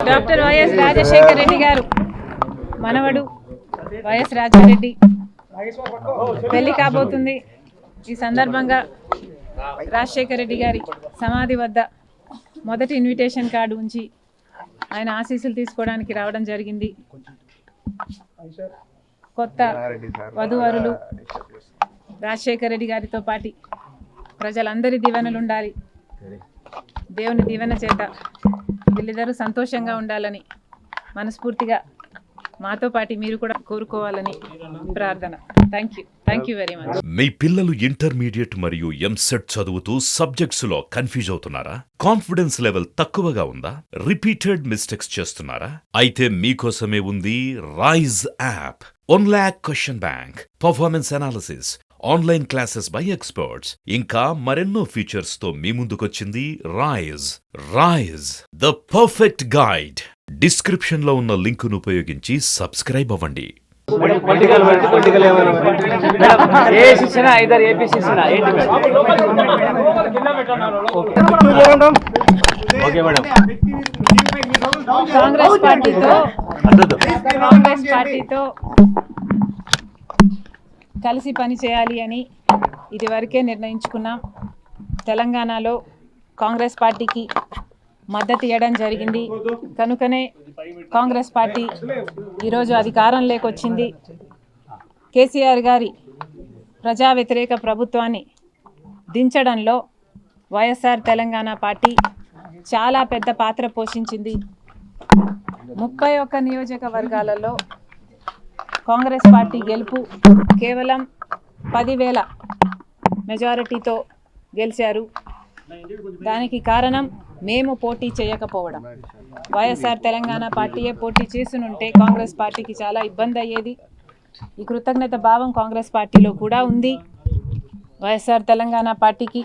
Doctor YS Rajasekhara Reddy గారు మనవడు YS Rajareddy పెళ్లి కాబోతుంది. ఈ సందర్భంగా రాజశేఖర రెడ్డి గారి సమాధి వద్ద మొదటి ఇన్విటేషన్ కార్డు ఉంచి ఆయన ఆశీస్సులు తీసుకోవడానికి రావడం జరిగింది. కొత్త వధూవరులు రాజశేఖర రెడ్డి గారితో పాటు ప్రజలందరి దీవెనలు ఉండాలి, దేవుని దీవెన చేత వీళ్ళిద్దరూ సంతోషంగా ఉండాలని మనస్ఫూర్తిగా మాతో పాటు మీరు కూడా కోరుకోవాలని ప్రార్థన. Thank you very much. మీ పిల్లలు ఇంటర్మీడియట్ మరియు ఎంసెట్ చదువుతూ సబ్జెక్ట్స్ లో కన్ఫ్యూజ్ అవుతున్నారా? కాన్ఫిడెన్స్ లెవెల్ తక్కువగా ఉందా? రిపీటెడ్ మిస్టేక్స్ చేస్తున్నారా? అయితే మీకోసమే ఉంది Rise app. 1 lakh question bank, performance analysis, online classes by experts, ఇంకా మరెన్నో ఫీచర్స్ తో మీ ముందుకొచ్చింది Rise the perfect guide. Description లో ఉన్న లింకును ఉపయోగించి సబ్స్క్రైబ్ అవ్వండి. కాంగ్రెస్ పార్టీతో కలిసి పని చేయాలి అని ఇదివరకే నిర్ణయించుకున్నాం. తెలంగాణలో కాంగ్రెస్ పార్టీకి మద్దతు ఇవ్వడం జరిగింది. కనుకనే కాంగ్రెస్ పార్టీ ఈరోజు అధికారంలోకి వచ్చింది. కేసీఆర్ గారి ప్రజా వ్యతిరేక ప్రభుత్వాన్ని దించడంలో వైఎస్ఆర్ తెలంగాణ పార్టీ చాలా పెద్ద పాత్ర పోషించింది. 31 నియోజకవర్గాలలో కాంగ్రెస్ పార్టీ గెలుపు కేవలం 10,000 మెజారిటీతో గెలిచారు. దానికి కారణం మేము పోటీ చేయకపోవడం. వైఎస్ఆర్ తెలంగాణ పార్టీయే పోటీ చేసునుంటే కాంగ్రెస్ పార్టీకి చాలా ఇబ్బంది అయ్యేది. ఈ కృతజ్ఞత భావం కాంగ్రెస్ పార్టీలో కూడా ఉంది. వైఎస్ఆర్ తెలంగాణ పార్టీకి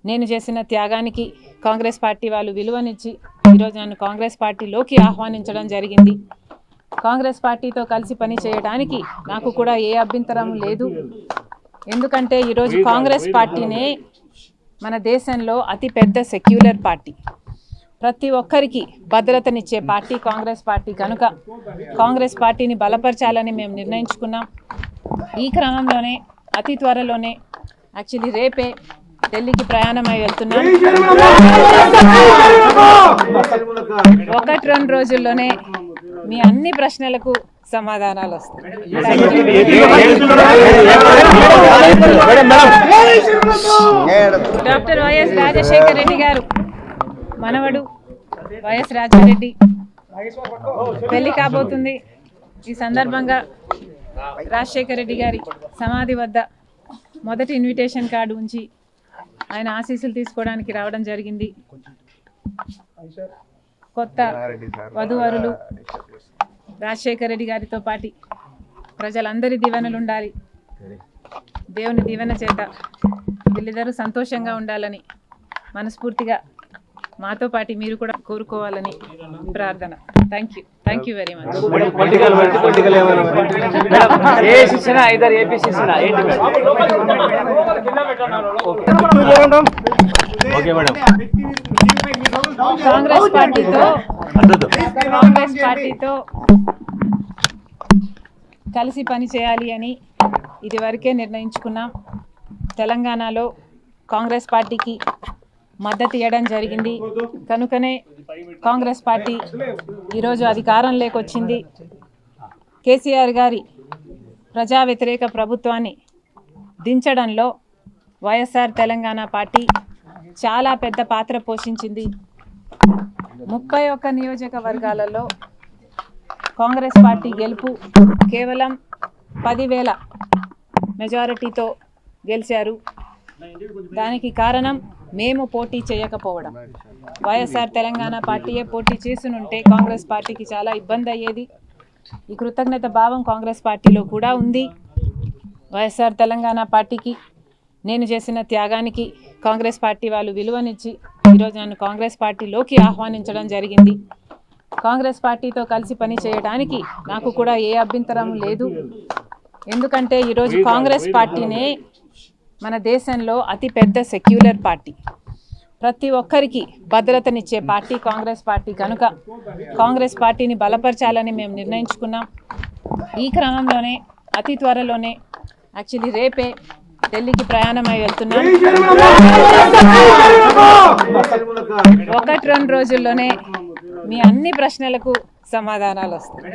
నేను చేసిన త్యాగానికి కాంగ్రెస్ పార్టీ వాళ్ళు విలువనిచ్చి ఈరోజు నన్ను కాంగ్రెస్ పార్టీలోకి ఆహ్వానించడం జరిగింది. కాంగ్రెస్ పార్టీతో కలిసి పని చేయడానికి నాకు కూడా ఏ అభ్యంతరం లేదు. ఎందుకంటే ఈరోజు కాంగ్రెస్ పార్టీనే మన దేశంలో అతిపెద్ద సెక్యులర్ పార్టీ, ప్రతి ఒక్కరికి భద్రతనిచ్చే పార్టీ కాంగ్రెస్ పార్టీ. కనుక కాంగ్రెస్ పార్టీని బలపరచాలని మేము నిర్ణయించుకున్నాం. ఈ క్రమంలోనే అతి త్వరలోనే యాక్చువల్లీ రేపే ఢిల్లీకి ప్రయాణమై వెళ్తున్నాం. 1-2 రోజుల్లోనే మీ అన్ని ప్రశ్నలకు సమాధానాలు వస్తాయి. డాక్టర్ వైఎస్ రాజశేఖర రెడ్డి గారు మనవడు వైఎస్ రాజారెడ్డి పెళ్లి కాబోతుంది. ఈ సందర్భంగా రాజశేఖర రెడ్డి గారి సమాధి వద్ద మొదటి ఇన్విటేషన్ కార్డు ఉంచి ఆయన ఆశీస్సులు తీసుకోవడానికి రావడం జరిగింది. కొత్త వధూవరులు రాజశేఖర రెడ్డి గారితో పాటు ప్రజలందరి దీవెనలు ఉండాలి, దేవుని దీవెన చేత వీళ్ళిద్దరూ సంతోషంగా ఉండాలని మనస్ఫూర్తిగా మాతో పాటు మీరు కూడా కోరుకోవాలని ప్రార్థన. Thank you very much. Congress పార్టీతో కలిసి పని చేయాలి అని ఇదివరకే నిర్ణయించుకున్నాం. తెలంగాణలో కాంగ్రెస్ పార్టీకి మద్దతు ఇవ్వడం జరిగింది. కనుకనే కాంగ్రెస్ పార్టీ ఈరోజు అధికారంలోకి వచ్చింది. కేసీఆర్ గారి ప్రజా వ్యతిరేక ప్రభుత్వాన్ని దించడంలో వైఎస్ఆర్ తెలంగాణ పార్టీ చాలా పెద్ద పాత్ర పోషించింది. 31 నియోజకవర్గాలలో కాంగ్రెస్ పార్టీ గెలుపు కేవలం 10,000 మెజారిటీతో గెలిచారు. దానికి కారణం మేము పోటీ చేయకపోవడం. వైఎస్ఆర్ తెలంగాణ పార్టీయే పోటీ చేసునుంటే కాంగ్రెస్ పార్టీకి చాలా ఇబ్బంది అయ్యేది. ఈ కృతజ్ఞత భావం కాంగ్రెస్ పార్టీలో కూడా ఉంది. వైఎస్ఆర్ తెలంగాణ పార్టీకి నేను చేసిన త్యాగానికి కాంగ్రెస్ పార్టీ వాళ్ళు విలువనిచ్చి ఈరోజు నన్ను కాంగ్రెస్ పార్టీలోకి ఆహ్వానించడం జరిగింది. కాంగ్రెస్ పార్టీతో కలిసి పని చేయడానికి నాకు కూడా ఏ అభ్యంతరం లేదు. ఎందుకంటే ఈరోజు కాంగ్రెస్ పార్టీనే మన దేశంలో అతిపెద్ద సెక్యులర్ పార్టీ, ప్రతి ఒక్కరికి భద్రతనిచ్చే పార్టీ కాంగ్రెస్ పార్టీ కనుక కాంగ్రెస్ పార్టీని బలపరచాలని మేము నిర్ణయించుకున్నాం. ఈ క్రమంలోనే అతి త్వరలోనే యాక్చువల్లీ రేపే ఢిల్లీకి ప్రయాణమై వెళ్తున్నాం. 1-2 రోజుల్లోనే మీ అన్ని ప్రశ్నలకు సమాధానాలు వస్తాయి.